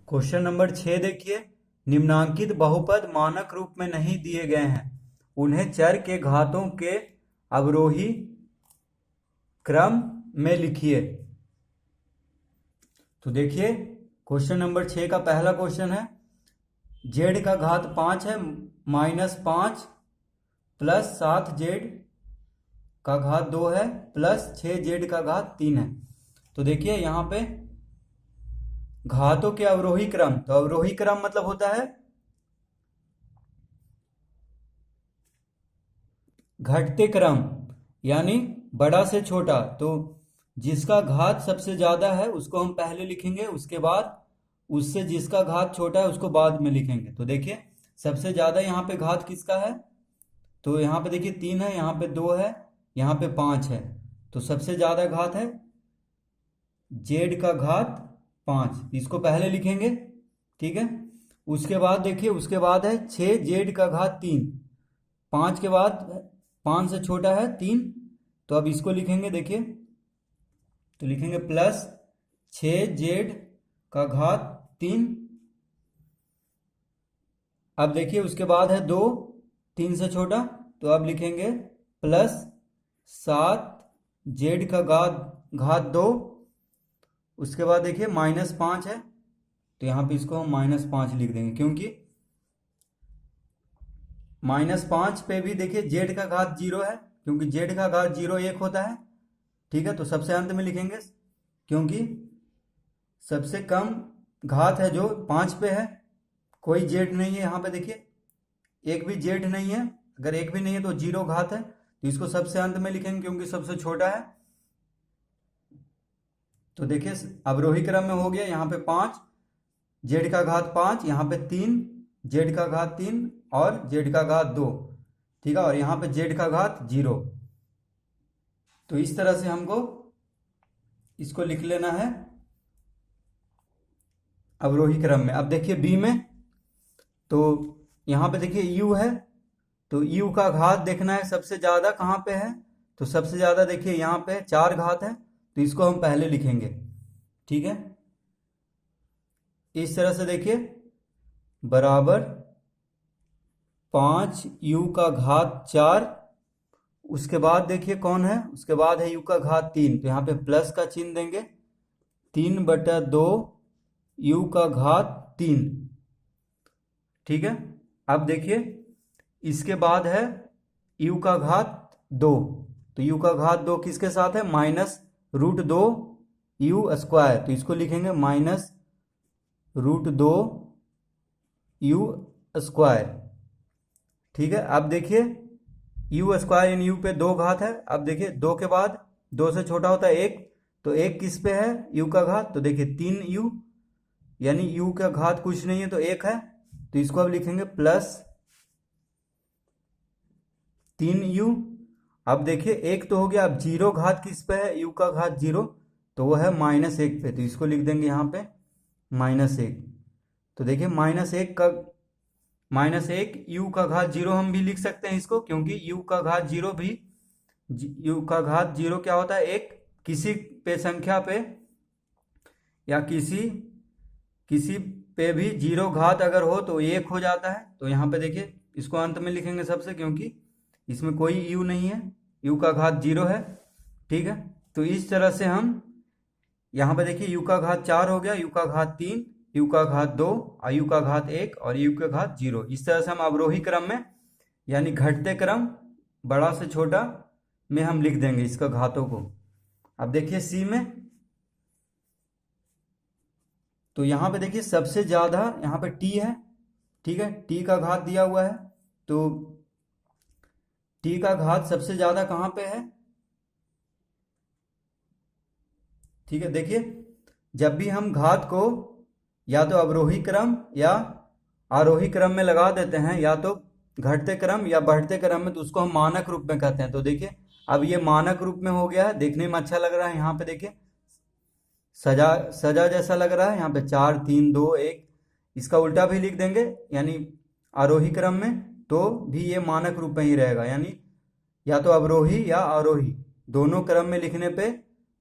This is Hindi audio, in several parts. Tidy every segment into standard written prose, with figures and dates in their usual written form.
क्वेश्चन नंबर 6 देखिए। निम्नांकित बहुपद मानक रूप में नहीं दिए गए हैं, उन्हें चर के घातों के अवरोही क्रम में लिखिए। तो देखिए क्वेश्चन नंबर 6 का पहला क्वेश्चन है, जेड का घात 5 है -5 प्लस 7 जेड का घात 2 है प्लस 6 जेड का घात 3 है। तो देखिए यहाँ पे घातों के अवरोही क्रम, तो अवरोही क्रम मतलब होता है घटते क्रम, यानी बड़ा से छोटा। तो जिसका घात सबसे ज्यादा है उसको हम पहले लिखेंगे, उसके बाद उससे जिसका घात छोटा है उसको बाद में लिखेंगे। तो देखिए सबसे ज्यादा यहाँ पे घात किसका है, तो यहाँ पे देखिए 3 है, यहाँ पे 2 है, यहाँ पे 5 है। तो सबसे ज्यादा घात है जेड का घात 5, इसको पहले लिखेंगे, ठीक है। उसके बाद देखिए उसके बाद है 6 जेड का घात 3, 5 के बाद 5 से छोटा है 3, तो अब इसको लिखेंगे। देखिए तो लिखेंगे प्लस 6 जेड का घात 3। अब देखिए उसके बाद है 2, 3 से छोटा, तो अब लिखेंगे प्लस 7 जेड का घात 2। उसके बाद देखिए -5 है, तो यहाँ पे इसको हम -5 लिख देंगे, क्योंकि -5 पे भी देखिए जेड का घात 0 है, क्योंकि जेड का घात 0 1 होता है, ठीक है। तो सबसे अंत में लिखेंगे, क्योंकि सबसे कम घात है जो 5 पे है, कोई जेड नहीं है यहाँ पे। देखिए एक भी जेड नहीं है, अगर एक भी नहीं है तो 0 घात है, तो इसको सबसे अंत में लिखेंगे क्योंकि सबसे छोटा है। तो देखिए अवरोही क्रम में हो गया, यहाँ पे 5 जेड का घात 5, यहाँ पे 3 जेड का घात 3 और जेड का घात 2, ठीक है, और यहाँ पे जेड का घात 0। तो इस तरह से हमको इसको लिख लेना है अवरोही क्रम में। अब देखिए बी में, तो यहाँ पे देखिए यू है, तो यू का घात देखना है सबसे ज्यादा कहाँ पे है, तो सबसे ज्यादा देखिए यहाँ पे 4 घात है, तो इसको हम पहले लिखेंगे, ठीक है। इस तरह से देखिए बराबर 5 यू का घात 4। उसके बाद देखिए कौन है, उसके बाद है यू का घात 3, तो यहाँ पे प्लस का चिन्ह देंगे, 3/2 यू का घात 3, ठीक है। अब देखिए इसके बाद है यू का घात 2, तो यू का घात 2 किसके साथ है, -√2 यू स्क्वायर, तो इसको लिखेंगे -√2 यू स्क्वायर, ठीक है। अब देखिए यू स्क्वायर इन यू पे 2 घात है, अब देखिए 2 के बाद 2 से छोटा होता है 1, तो 1 किस पे है, यू का घात, तो देखिए 3 यू, यानी यू का घात कुछ नहीं है तो 1 है, तो इसको अब लिखेंगे प्लस 3 यू। अब देखिए 1 तो हो गया, अब 0 घात किस पे है, यू का घात 0, तो वो है -1 पे, तो इसको लिख देंगे यहाँ पे -1। तो देखिए -1 यू का घात 0 हम भी लिख सकते हैं इसको, क्योंकि यू का घात 0 भी, यू का घात 0 क्या होता है, एक किसी पे संख्या पे या किसी पे भी 0 घात अगर हो तो 1 हो जाता है। तो यहाँ पे देखिए इसको अंत में लिखेंगे सबसे, क्योंकि इसमें कोई यू नहीं है, यू का घात 0 है, ठीक है। तो इस तरह से हम यहाँ पे देखिए यू का घात 4 हो गया, यू का घात 3, यू का घात 2 और यू का घात 1 और यू का घात 0, इस तरह से हम अवरोही क्रम में यानी घटते क्रम बड़ा से छोटा में हम लिख देंगे इसका घातों को। अब देखिए सी में, तो यहाँ पे देखिए सबसे ज्यादा यहाँ पे टी है, ठीक है, टी का घात दिया हुआ है, तो टी का घात सबसे ज्यादा कहाँ पे है, ठीक है। देखिए जब भी हम घात को या तो अवरोही क्रम या आरोही क्रम में लगा देते हैं, या तो घटते क्रम या बढ़ते क्रम में, तो उसको हम मानक रूप में कहते हैं। तो देखिए अब ये मानक रूप में हो गया है, देखने में अच्छा लग रहा है, यहाँ पे देखिए सजा जैसा लग रहा है, यहाँ पे 4 3 2 1, इसका उल्टा भी लिख देंगे, यानी आरोही क्रम में तो भी ये मानक रूप में ही रहेगा, यानी या तो अवरोही या आरोही दोनों क्रम में लिखने पे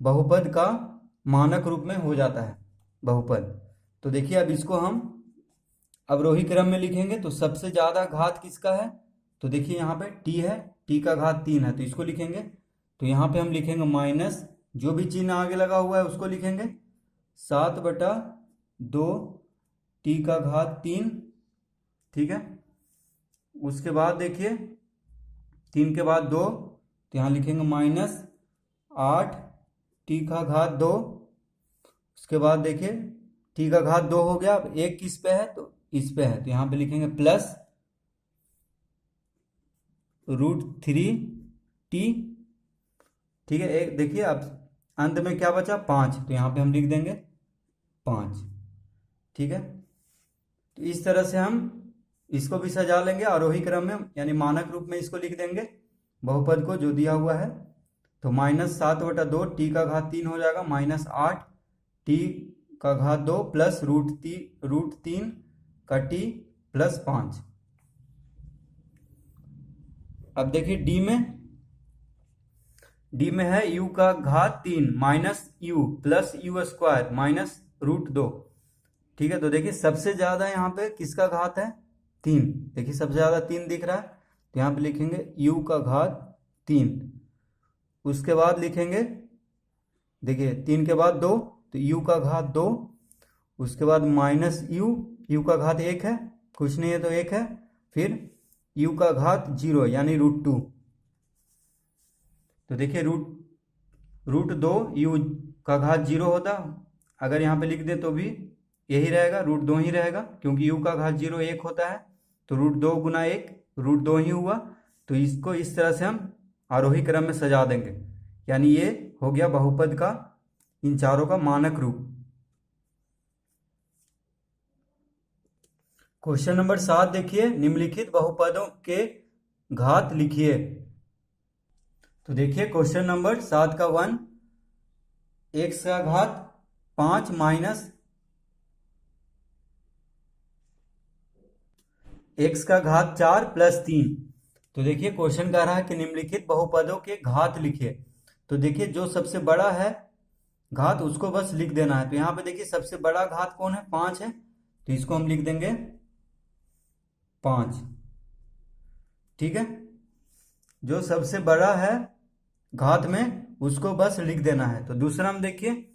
बहुपद का मानक रूप में हो जाता है बहुपद। तो देखिए अब इसको हम अवरोही क्रम में लिखेंगे। तो सबसे ज्यादा घात किसका है? तो देखिए यहाँ पे t है, t का घात 3 है, तो इसको लिखेंगे। तो यहाँ पे हम लिखेंगे माइनस, जो भी चिन्ह आगे लगा हुआ है उसको लिखेंगे 7/2 t का घात 3। ठीक है, उसके बाद देखिए 3 के बाद 2, तो यहाँ लिखेंगे -8 t का घात 2। उसके बाद देखिए t का घात 2 हो गया। अब एक किस पे है? तो इस पे है, तो यहाँ पे लिखेंगे प्लस √3t। ठीक है, एक देखिए अब अंत में क्या बचा? 5, तो यहाँ पे हम लिख देंगे 5। ठीक है, तो इस तरह से हम इसको भी सजा लेंगे आरोही क्रम में, यानी मानक रूप में इसको लिख देंगे बहुपद को जो दिया हुआ है। तो -7/2 t का घात 3 हो जाएगा, -8 t का घात 2 प्लस √3 का t प्लस 5। अब देखिए डी में है u का घात 3 minus u plus u square minus √2। ठीक है, तो देखिए सबसे ज्यादा यहाँ पे किसका घात है? 3। देखिए सबसे ज्यादा 3 दिख रहा है, तो यहाँ पे लिखेंगे u का घात 3। उसके बाद लिखेंगे देखिए 3 के बाद 2, तो u का घात 2। उसके बाद माइनस u का घात 1 है, कुछ नहीं है तो 1 है। फिर u का घात 0 यानी √2। तो देखिए √2 u का घात 0 होता, अगर यहाँ पे लिख दे तो भी यही रहेगा, √2 ही रहेगा, क्योंकि u का घात 0 1 होता है। तो √2 गुना 1 √2 ही हुआ। तो इसको इस तरह से हम आरोही क्रम में सजा देंगे, यानी ये हो गया बहुपद का इन चारों का मानक रूप। क्वेश्चन नंबर 7 देखिए, निम्नलिखित बहुपदों के घात लिखिए। तो देखिए क्वेश्चन नंबर 7 का 1, x का घात 5 माइनस x का घात 4 प्लस 3। तो देखिए क्वेश्चन कह रहा है कि निम्नलिखित बहुपदों के घात लिखिए। तो देखिए जो सबसे बड़ा है घात उसको बस लिख देना है। तो यहाँ पे देखिए सबसे बड़ा घात कौन है? 5 है, तो इसको हम लिख देंगे 5। ठीक है, जो सबसे बड़ा है घात में उसको बस लिख देना है। तो दूसरा में देखिए,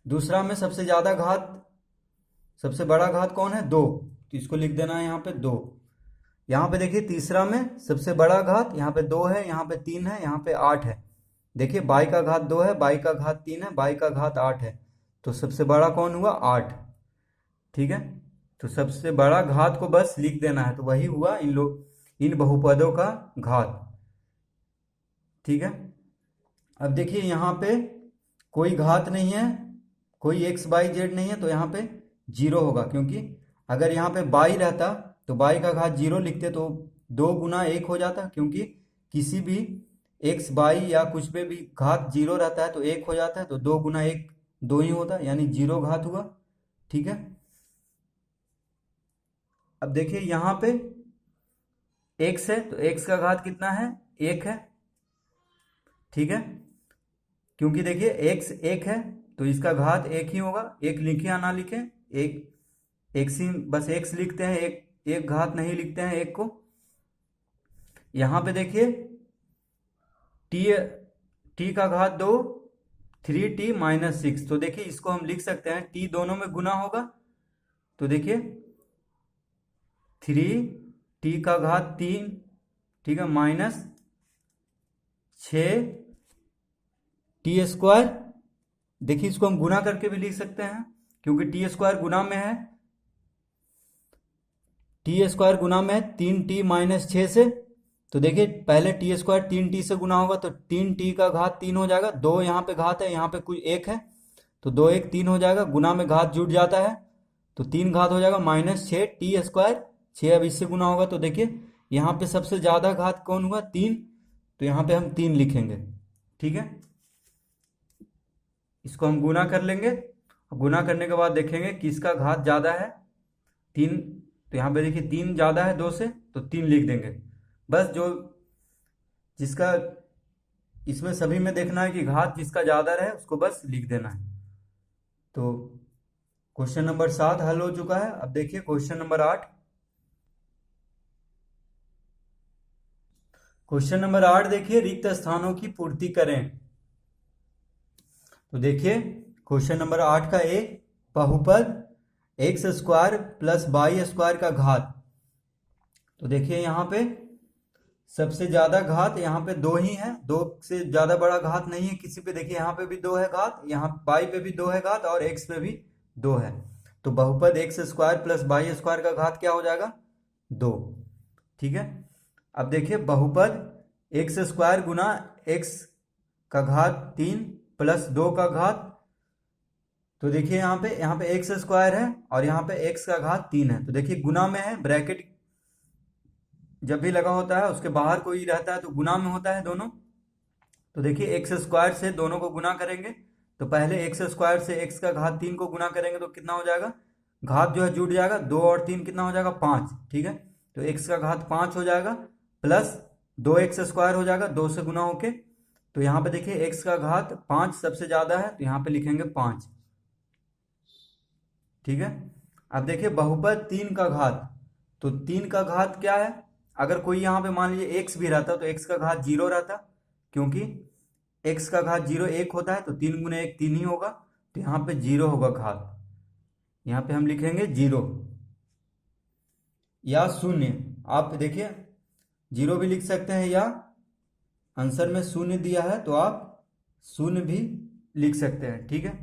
दूसरा में सबसे ज्यादा घात, सबसे बड़ा घात कौन है? 2, तो इसको लिख देना है यहाँ पे 2। यहाँ पे देखिए तीसरा में सबसे बड़ा घात, यहाँ पे 2 है, यहाँ पे 3 है, यहाँ पे 8 है। देखिए बाई का घात 2 है, बाई का घात 3 है, बाई का घात 8 है। तो सबसे बड़ा कौन हुआ? 8। ठीक है, तो सबसे बड़ा घात को बस लिख देना है, तो वही हुआ इन बहुपदों का घात। ठीक है, अब देखिए यहाँ पे कोई घात नहीं है, कोई x/y/z नहीं है, तो यहाँ पे 0 होगा, क्योंकि अगर यहाँ पे बाई रहता तो बाई का घात 0 लिखते तो 2 गुना 1 हो जाता, क्योंकि किसी भी x बाई या कुछ पे भी घात 0 रहता है तो 1 हो जाता है। तो 2 गुना 1 2 ही होता, यानी 0 घात हुआ। ठीक है, अब देखिए यहाँ पे x है, तो x का घात कितना है? 1 है। ठीक है, क्योंकि देखिए x 1 है तो इसका घात 1 ही होगा। 1 लिखे या ना लिखे, एक ही बस x लिखते हैं, एक घात नहीं लिखते हैं 1 को। यहाँ पे देखिए t का घात 2 3t माइनस 6। तो देखिए इसको हम लिख सकते हैं, t दोनों में गुना होगा, तो देखिए 3t का घात 3, ठीक है, माइनस 6t²। देखिए इसको हम गुना करके भी लिख सकते हैं, क्योंकि t² गुना में है, t² गुना में है 3t माइनस 6 से। तो देखिए पहले t² 3t से गुना होगा, तो 3t का घात 3 हो जाएगा। 2 यहाँ पे घात है, यहाँ पे कुछ 1 है, तो 2 1 3 हो जाएगा, गुना में घात जुड़ जाता है, तो 3 घात हो जाएगा माइनस 6t²। 6 अब इससे गुना होगा, तो देखिए यहाँ पे सबसे ज्यादा घात कौन हुआ? 3, तो यहाँ पे हम 3 लिखेंगे। ठीक है, इसको हम गुना कर लेंगे, गुना करने के बाद देखेंगे किसका घात ज्यादा है। 3, तो यहाँ पे देखिए 3 ज्यादा है 2 से, तो 3 लिख देंगे। बस जो जिसका इसमें सभी में देखना है कि घात जिसका ज्यादा रहे उसको बस लिख देना है। तो क्वेश्चन नंबर 7 हल हो चुका है। अब देखिए क्वेश्चन नंबर 8। क्वेश्चन नंबर 8 देखिए, रिक्त स्थानों की पूर्ति करें। तो देखिए क्वेश्चन नंबर 8 का ए, बहुपद x square plus y square का घात। तो देखिए यहाँ पे सबसे ज्यादा घात यहाँ पे दो ही है, दो से ज्यादा बड़ा घात नहीं है किसी पे। देखिए यहाँ पे भी दो है घात, यहाँ वाई पे भी दो है घात और एक्स पे भी दो है। तो बहुपद x square plus y square का घात क्या हो जाएगा? दो। ठीक है। अब देखिए बहुपद एक्स स्क्वायर गुना एक्स का घात 3 प्लस 2 का घात। तो देखिए यहाँ पे एक्स स्क्वायर है और यहाँ पे एक्स का घात 3 है। तो देखिए गुना में है, ब्रैकेट जब भी लगा होता है उसके बाहर कोई रहता है तो गुना में होता है दोनों। तो देखिए एक्स स्क्वायर से दोनों को गुना करेंगे, तो पहले एक्स स्क्वायर से एक्स का घात 3 को गुना करेंगे तो कितना हो जाएगा? घात जो है जुड़ जाएगा, 2 और 3 कितना हो जाएगा? 5। ठीक है। तो एक्स का घात 5 हो जाएगा प्लस 2x स्क्वायर हो जाएगा 2 से गुना होके। तो यहाँ पे देखिए एक्स का घात 5 सबसे ज्यादा है तो यहाँ पे लिखेंगे 5। ठीक है। अब देखिए बहुपद 3 का घात। तो 3 का घात क्या है? अगर कोई यहाँ पे मान लीजिए x भी रहता तो x का घात 0 रहता, क्योंकि x का घात 0 1 होता है तो 3 गुने 1 3 ही होगा। तो यहाँ पे 0 होगा घात, यहाँ पे हम लिखेंगे 0 या शून्य। आप देखिए 0 भी लिख सकते हैं या आंसर में शून्य दिया है तो आप शून्य भी लिख सकते हैं। ठीक है।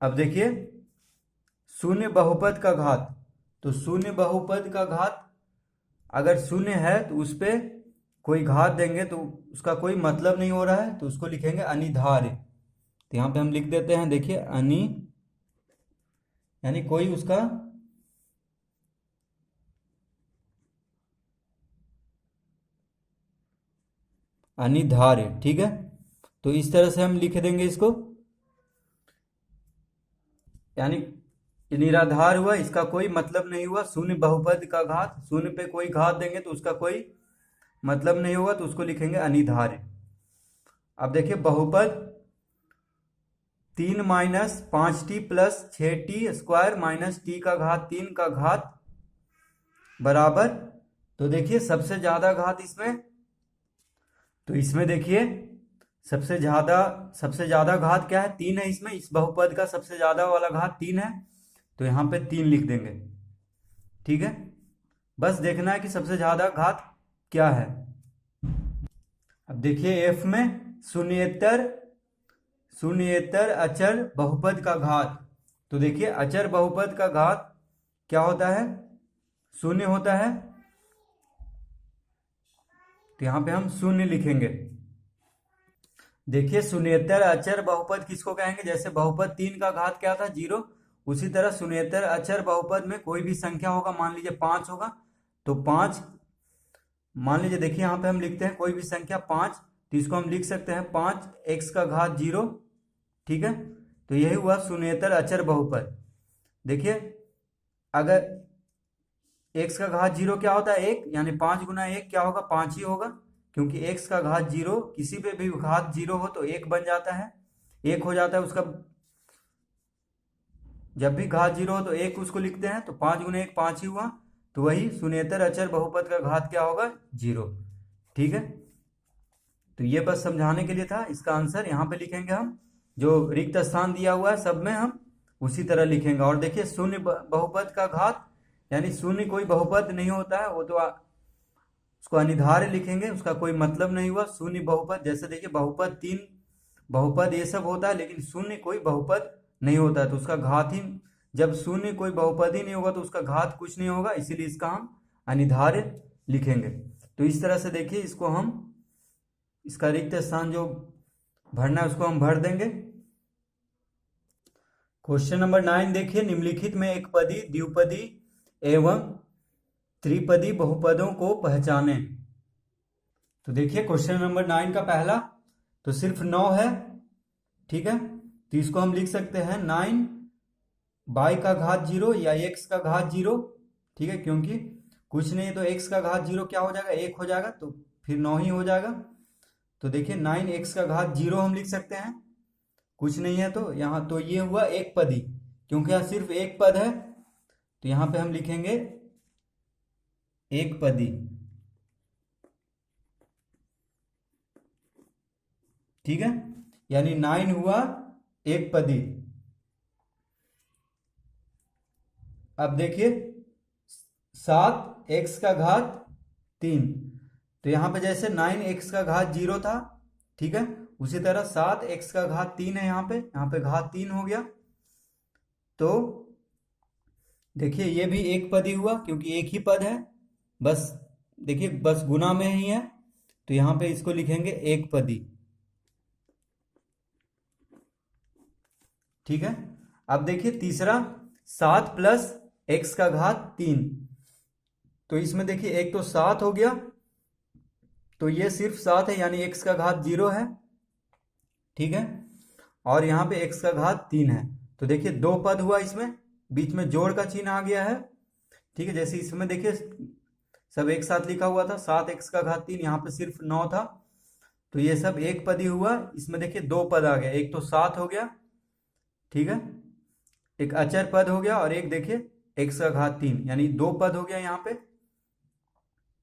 अब देखिए शून्य बहुपद का घात। तो शून्य बहुपद का घात अगर शून्य है तो उस पे कोई घात देंगे तो उसका कोई मतलब नहीं हो रहा है तो उसको लिखेंगे अनिधार्य। तो यहाँ पे हम लिख देते हैं, देखिए अनि यानी कोई उसका अनिधार्य। ठीक है। तो इस तरह से हम लिख देंगे इसको, यानी निराधार हुआ, इसका कोई मतलब नहीं हुआ। शून्य बहुपद का घात, शून्य पे कोई घात देंगे तो उसका कोई मतलब नहीं होगा तो उसको लिखेंगे अनिधार्य। अब देखिए बहुपद 3 minus 5t plus 6t square minus t का घात 3 का घात बराबर। तो देखिए सबसे ज्यादा घात इसमें, तो इसमें देखिए सबसे ज्यादा घात क्या है? 3 है इसमें। इस बहुपद का सबसे ज्यादा वाला घात 3 है तो यहाँ पे 3 लिख देंगे। ठीक है। बस देखना है कि सबसे ज्यादा घात क्या है। अब देखिए एफ में शून्येतर अचर बहुपद का घात। तो देखिए अचर बहुपद का घात क्या होता है? शून्य होता है। तो यहाँ पे हम शून्य लिखेंगे। देखिए शून्येतर अचर बहुपद किसको कहेंगे? जैसे बहुपद 3 का घात क्या था? 0। उसी तरह शून्येतर अचर बहुपद में कोई भी संख्या होगा, मान लीजिए 5 होगा तो 5, मान लीजिए देखिए यहाँ पे हम लिखते हैं कोई भी संख्या 5, तो इसको हम लिख सकते हैं 5 एक्स का घात 0। ठीक है। तो यही हुआ शून्येतर अचर बहुपद। देखिए अगर एक्स का घात 0 क्या होता है? 1, यानी 5 गुना 1 क्या होगा? 5 ही होगा, क्योंकि एक्स का घात 0 किसी पे भी घात 0 हो तो 1 बन जाता है, 1 हो जाता है उसका। जब भी घात 0 हो तो 1 उसको लिखते हैं, तो 5 गुना 1 5 ही हुआ। तो वही शून्येतर अचर बहुपद का घात क्या होगा? 0। ठीक है। तो ये बस समझाने के लिए था। इसका आंसर यहाँ पे लिखेंगे हम, जो रिक्त स्थान दिया हुआ है सब में हम उसी तरह लिखेंगे। और देखिए शून्य बहुपद का घात, यानी शून्य कोई बहुपद नहीं होता है, वो तो उसको अनिधार्य लिखेंगे, उसका कोई मतलब नहीं हुआ। शून्य बहुपद, जैसे देखिए बहुपद 3 बहुपद ये सब होता है, लेकिन शून्य कोई बहुपद नहीं होता है तो उसका घात ही, जब शून्य कोई बहुपद ही नहीं होगा तो उसका घात कुछ नहीं होगा, इसीलिए इसका हम अनिधार्य लिखेंगे। तो इस तरह से देखिए इसको हम, इसका रिक्त स्थान जो भरना है उसको हम भर देंगे। क्वेश्चन नंबर 9 देखिए, निम्नलिखित में एक पदी, द्विपदी एवं त्रिपदी बहुपदों को पहचाने। तो देखिए क्वेश्चन नंबर 9 का पहला तो सिर्फ 9 है। ठीक है। तो इसको हम लिख सकते हैं 9 बाई का घात 0 या x का घात 0। ठीक है। क्योंकि कुछ नहीं तो x का घात 0 क्या हो जाएगा? 1 हो जाएगा, तो फिर 9 ही हो जाएगा। तो देखिए 9 x का घात 0 हम लिख सकते हैं, कुछ नहीं है, तो यहाँ तो ये हुआ एक पदी, क्योंकि यहाँ सिर्फ एक पद है तो यहाँ पे हम लिखेंगे एक पदी। ठीक है, यानी 9 हुआ एक पदी। अब देखिए 7x⁻3, तो यहाँ पे जैसे 9x⁻0 था, ठीक है, उसी तरह 7x⁻3 है, यहाँ पे घात 3 हो गया। तो देखिए ये भी एक पद ही हुआ, क्योंकि एक ही पद है, बस देखिए बस गुना में ही है, तो यहाँ पे इसको लिखेंगे एक पदी। ठीक है, अब देखिए तीसरा 7+x⁻3, तो इसमें देखिए एक तो 7 हो गया, तो ये सिर्फ 7 है, यानी x⁻0 है। ठीक है, और यहाँ पे x⁻3 है, तो देखिए दो पद हुआ, इसमें बीच में जोड़ का चिन्ह आ गया है। ठीक है, जैसे इसमें देखिए सब एक साथ लिखा हुआ था, 7x⁻3, यहाँ पे सिर्फ 9 था, तो ये सब एक पद ही हुआ। इसमें देखिए दो पद आ गया, एक तो 7 हो गया, ठीक है, एक अचर पद हो गया, और एक देखिए x⁻3, यानी दो पद हो गया। यहाँ पे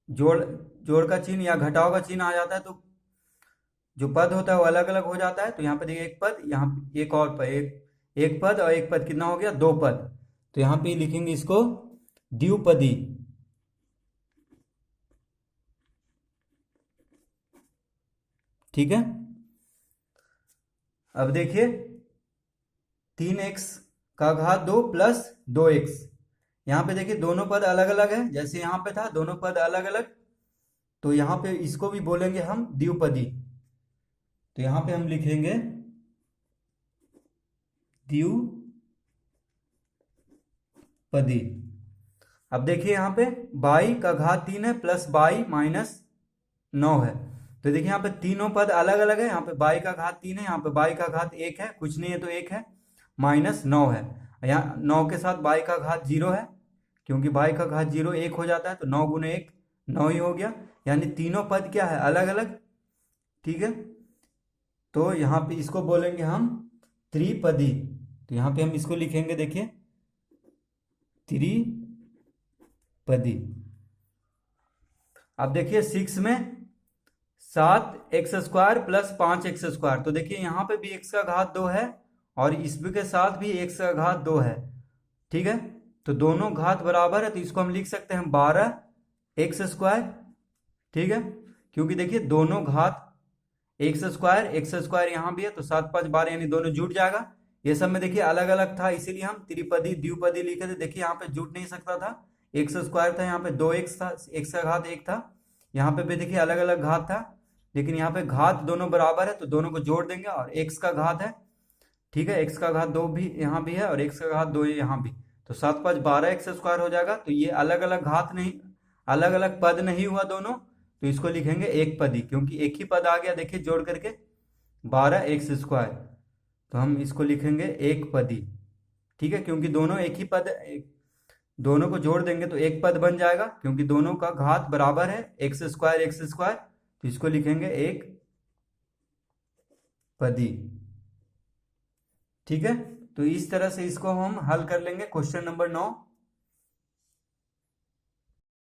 जोड़ का चिन्ह या घटाव का चिन्ह आ जाता है, तो जो पद होता है वो अलग अलग हो जाता है। तो यहाँ पे देखिए एक पद, यहाँ एक और पद, एक पद और एक पद, कितना हो गया, दो पद। तो यहाँ पे लिखेंगे इसको द्विपदी। ठीक है, अब देखिए 3x⁻2 + 2x, यहाँ पे देखिए दोनों पद अलग अलग है, जैसे यहाँ पे था दोनों पद अलग अलग, तो यहाँ पे इसको भी बोलेंगे हम द्विपदी। तो यहाँ पे हम लिखेंगे द्विपदी। अब देखिए यहाँ पे y⁻3 है प्लस y - 9 है, तो देखिए यहाँ पे तीनों पद अलग अलग है, यहाँ पे y⁻3 है, यहाँ पे y⁻1 है, कुछ नहीं है तो एक है, -9 है, यहाँ 9 के साथ y⁻0 है, क्योंकि y⁻0 1 हो जाता है, तो 9 × 1 9 ही हो गया, यानी तीनों पद क्या है, अलग अलग। ठीक है, तो यहाँ पे इसको बोलेंगे हम त्रिपदी। तो यहाँ पे हम इसको लिखेंगे, देखिए त्रिपदी। अब देखिए 6 में 7x² + 5x², तो देखिए यहाँ पे भी x⁻2 है, और इसके के साथ भी x⁻2 है। ठीक है, तो दोनों घात बराबर है, तो इसको हम लिख सकते हैं 12x²। ठीक है, क्योंकि देखिए दोनों घात x² यहाँ भी है, तो 7 × 5 = 12, यानी दोनों जुट जाएगा। ये सब में देखिए अलग अलग था, इसीलिए हम त्रिपदी द्विपदी लिखे थे। देखिए यहाँ पे जुट नहीं सकता था, x² था, यहाँ पे 2x था, x⁻1 था, यहाँ पे भी देखिए अलग अलग घात था, लेकिन यहाँ पे घात दोनों बराबर है, तो दोनों को जोड़ देंगे, और x का घात है। ठीक है, x⁻2 भी यहाँ भी है, और x⁻2 यहाँ भी, तो 7 × 5 = 12x² हो जाएगा। तो ये अलग अलग घात नहीं, अलग अलग पद नहीं हुआ दोनों, तो इसको लिखेंगे एक पदी, क्योंकि एक ही पद आ गया, देखिए जोड़ करके 12x², तो हम इसको लिखेंगे एक पदी। ठीक है, क्योंकि दोनों एक ही पद, दोनों को जोड़ देंगे तो एक पद बन जाएगा, क्योंकि दोनों का घात बराबर है, x², तो इसको लिखेंगे एक पदी। ठीक है, तो इस तरह से इसको हम हल कर लेंगे क्वेश्चन नंबर 9।